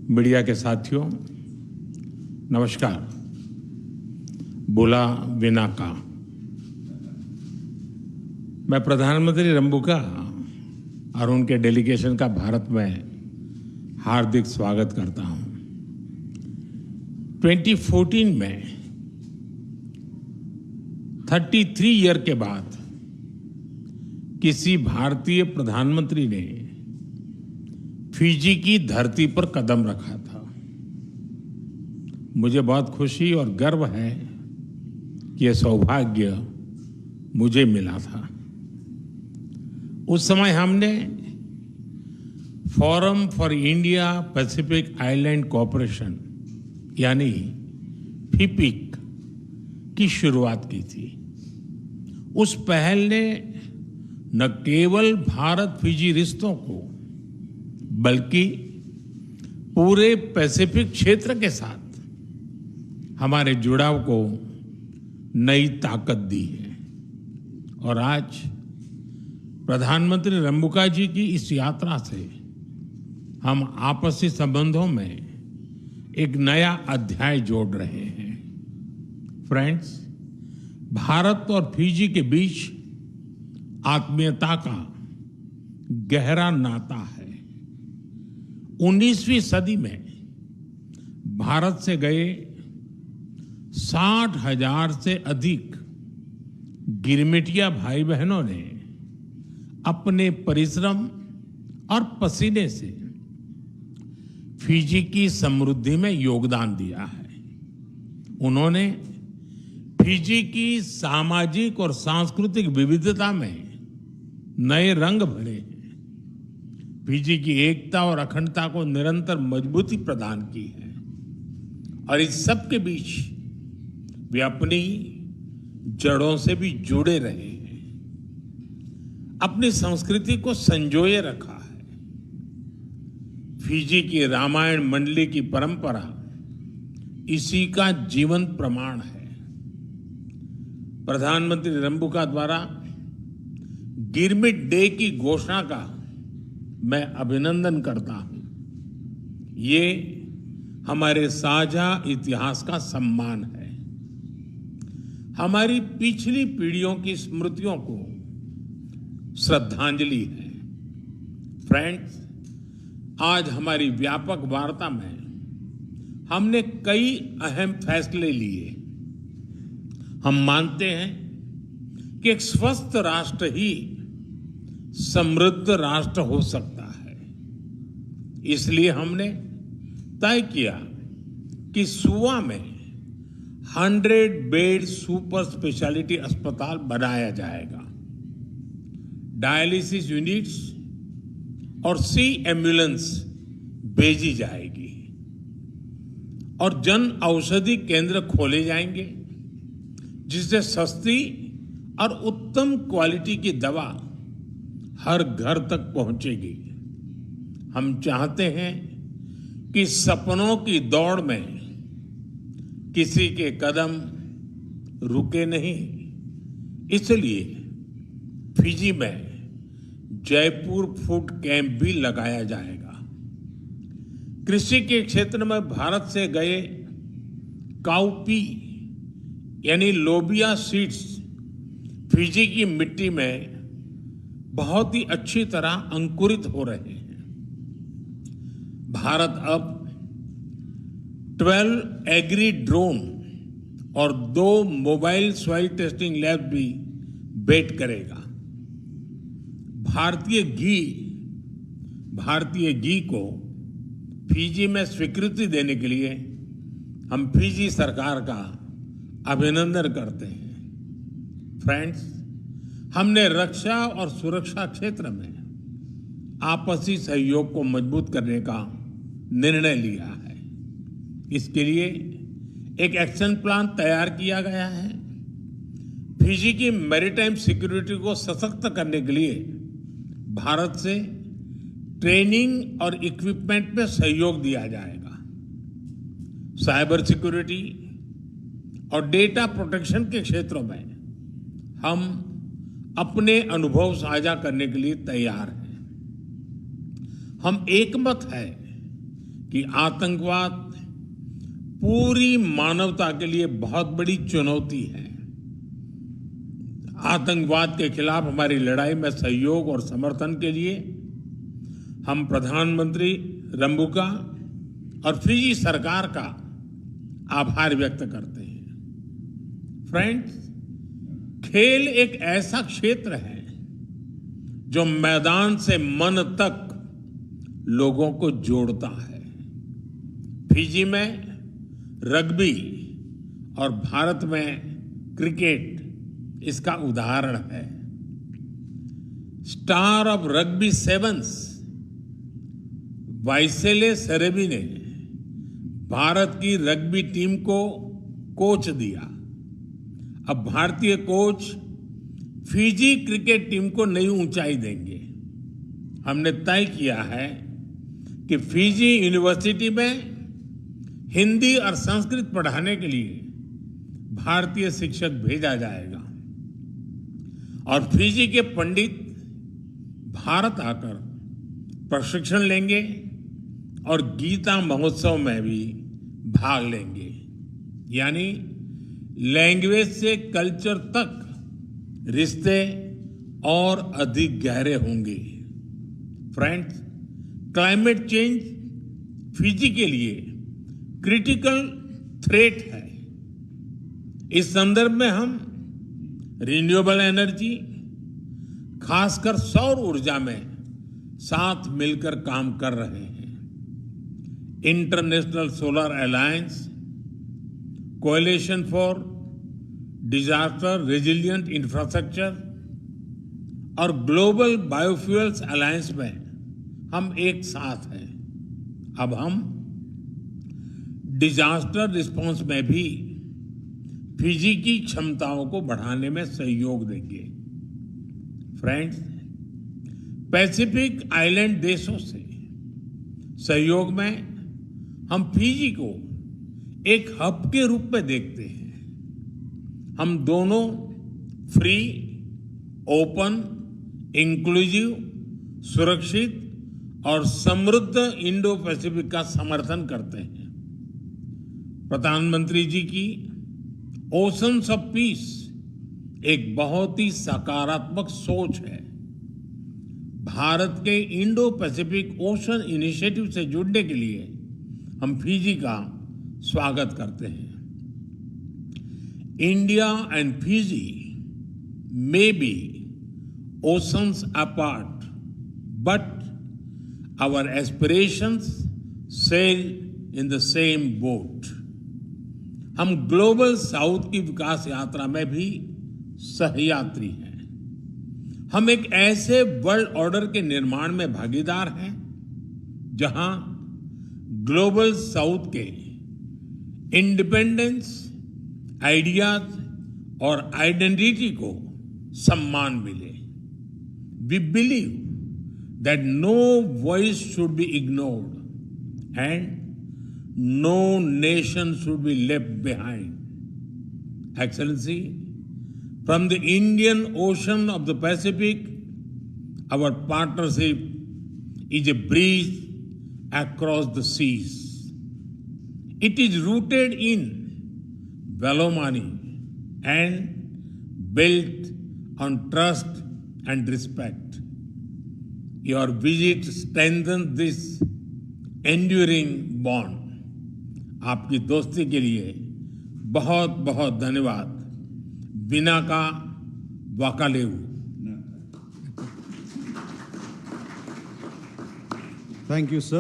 Media के साथियों, नमस्कार। बुला बिना का मैं प्रधानमंत्री रंबुका और उनके डेलीगेशन का भारत में हार्दिक स्वागत करता हूं। 2014 में 33 ईयर के बाद किसी भारतीय प्रधानमंत्री ने फिजी की धरती पर कदम रखा था। मुझे बहुत खुशी और गर्व है कि यह सौभाग्य मुझे मिला था। उस समय हमने forum for India Pacific island cooperation यानी फिपिक की शुरुआत की थी। उस पहल ने न केवल भारत फिजी रिश्तों को बल्कि पूरे पैसिफिक क्षेत्र के साथ हमारे जुड़ाव को नई ताकत दी है। और आज प्रधानमंत्री रंबुका जी की इस यात्रा से हम आपसी संबंधों में एक नया अध्याय जोड़ रहे हैं। फ्रेंड्स, भारत और फिजी के बीच आत्मीयता का गहरा नाता है। 19वीं सदी में भारत से गए 60,000 से अधिक गिरमिटिया भाई बहनों ने अपने परिश्रम और पसीने से फिजी की समृद्धि में योगदान दिया है। उन्होंने फिजी की सामाजिक और सांस्कृतिक विविधता में नए रंग भरे हैं। फिजी की एकता और अखंडता को निरंतर मजबूती प्रदान की है। और इस सब के बीच वे अपनी जड़ों से भी जुड़े रहे हैं, अपनी संस्कृति को संजोए रखा है। फिजी की रामायण मंडली की परंपरा इसी का जीवंत प्रमाण है। प्रधानमंत्री रंबुका द्वारा गिरमिट डे की घोषणा का मैं अभिनंदन करता हूं। ये हमारे साझा इतिहास का सम्मान है, हमारी पिछली पीढ़ियों की स्मृतियों को श्रद्धांजलि है। फ्रेंड्स, आज हमारी व्यापक वार्ता में हमने कई अहम फैसले लिए। हम मानते हैं कि एक स्वस्थ राष्ट्र ही समृद्ध राष्ट्र हो सकता है। इसलिए हमने तय किया कि सुवा में 100 बेड सुपर स्पेशलिटी अस्पताल बनाया जाएगा। डायलिसिस यूनिट्स और सी एम्बुलेंस भेजी जाएगी और जन औषधि केंद्र खोले जाएंगे, जिससे सस्ती और उत्तम क्वालिटी की दवा हर घर तक पहुंचेगी। हम चाहते हैं कि सपनों की दौड़ में किसी के कदम रुके नहीं। इसलिए फिजी में जयपुर फूड कैंप भी लगाया जाएगा। कृषि के क्षेत्र में भारत से गए काउपी यानी लोबिया सीड्स फिजी की मिट्टी में बहुत ही अच्छी तरह अंकुरित हो रहे हैं। भारत अब 12 एग्री ड्रोन और 2 मोबाइल सॉइल टेस्टिंग लैब भी बेट करेगा। भारतीय घी को फिजी में स्वीकृति देने के लिए हम फिजी सरकार का अभिनंदन करते हैं। फ्रेंड्स, हमने रक्षा और सुरक्षा क्षेत्र में आपसी सहयोग को मजबूत करने का निर्णय लिया है। इसके लिए एक एक्शन प्लान तैयार किया गया है। फिजी की मैरीटाइम सिक्योरिटी को सशक्त करने के लिए भारत से ट्रेनिंग और इक्विपमेंट में सहयोग दिया जाएगा। साइबर सिक्योरिटी और डेटा प्रोटेक्शन के क्षेत्रों में हम अपने अनुभव साझा करने के लिए तैयार हैं। हम एकमत है कि आतंकवाद पूरी मानवता के लिए बहुत बड़ी चुनौती है। आतंकवाद के खिलाफ हमारी लड़ाई में सहयोग और समर्थन के लिए हम प्रधानमंत्री रंबुका और फिजी सरकार का आभार व्यक्त करते हैं। फ्रेंड्स, खेल एक ऐसा क्षेत्र है जो मैदान से मन तक लोगों को जोड़ता है। फिजी में रग्बी और भारत में क्रिकेट इसका उदाहरण है। स्टार ऑफ रग्बी सेवंस वाइसेले सेरेबी ने भारत की रग्बी टीम को कोच दिया। अब भारतीय कोच फिजी क्रिकेट टीम को नई ऊंचाई देंगे। हमने तय किया है कि फिजी यूनिवर्सिटी में हिंदी और संस्कृत पढ़ाने के लिए भारतीय शिक्षक भेजा जाएगा और फिजी के पंडित भारत आकर प्रशिक्षण लेंगे और गीता महोत्सव में भी भाग लेंगे। यानी लैंग्वेज से कल्चर तक रिश्ते और अधिक गहरे होंगे। फ्रेंड्स, क्लाइमेट चेंज फिजी के लिए क्रिटिकल थ्रेट है। इस संदर्भ में हम रिन्यूएबल एनर्जी, खासकर सौर ऊर्जा में साथ मिलकर काम कर रहे हैं। International solar alliance, coalition for disaster resilient infrastructure और ग्लोबल बायोफ्यूल्स अलायंस में हम एक साथ हैं। अब हम डिजास्टर रिस्पांस में भी फिजी की क्षमताओं को बढ़ाने में सहयोग देंगे। फ्रेंड्स, पैसिफिक आइलैंड देशों से सहयोग में हम फिजी को एक हब के रूप में देखते हैं। हम दोनों फ्री, ओपन, इंक्लूसिव, सुरक्षित और समृद्ध इंडो पैसिफिक का समर्थन करते हैं। प्रधानमंत्री जी की ओशंस ऑफ पीस एक बहुत ही सकारात्मक सोच है। भारत के इंडो पैसिफिक ओशन इनिशिएटिव से जुड़ने के लिए हम फिजी का स्वागत करते हैं। India and Fiji may be oceans apart, but our aspirations sail in the same boat. हम ग्लोबल साउथ की विकास यात्रा में भी सहयात्री हैं। हम एक ऐसे वर्ल्ड ऑर्डर के निर्माण में भागीदार हैं जहां ग्लोबल साउथ के इंडिपेंडेंस, आइडियाज और आइडेंटिटी को सम्मान मिले। We believe that no voice should be ignored and no nation should be left behind. Excellency, from the Indian Ocean of the Pacific, our partnership is a bridge across the seas. It is rooted in Velomani and built on trust and respect. Your visit strengthens this enduring bond. आपकी दोस्ती के लिए बहुत बहुत धन्यवाद। बिना का वाकालेऊ। Thank you, sir.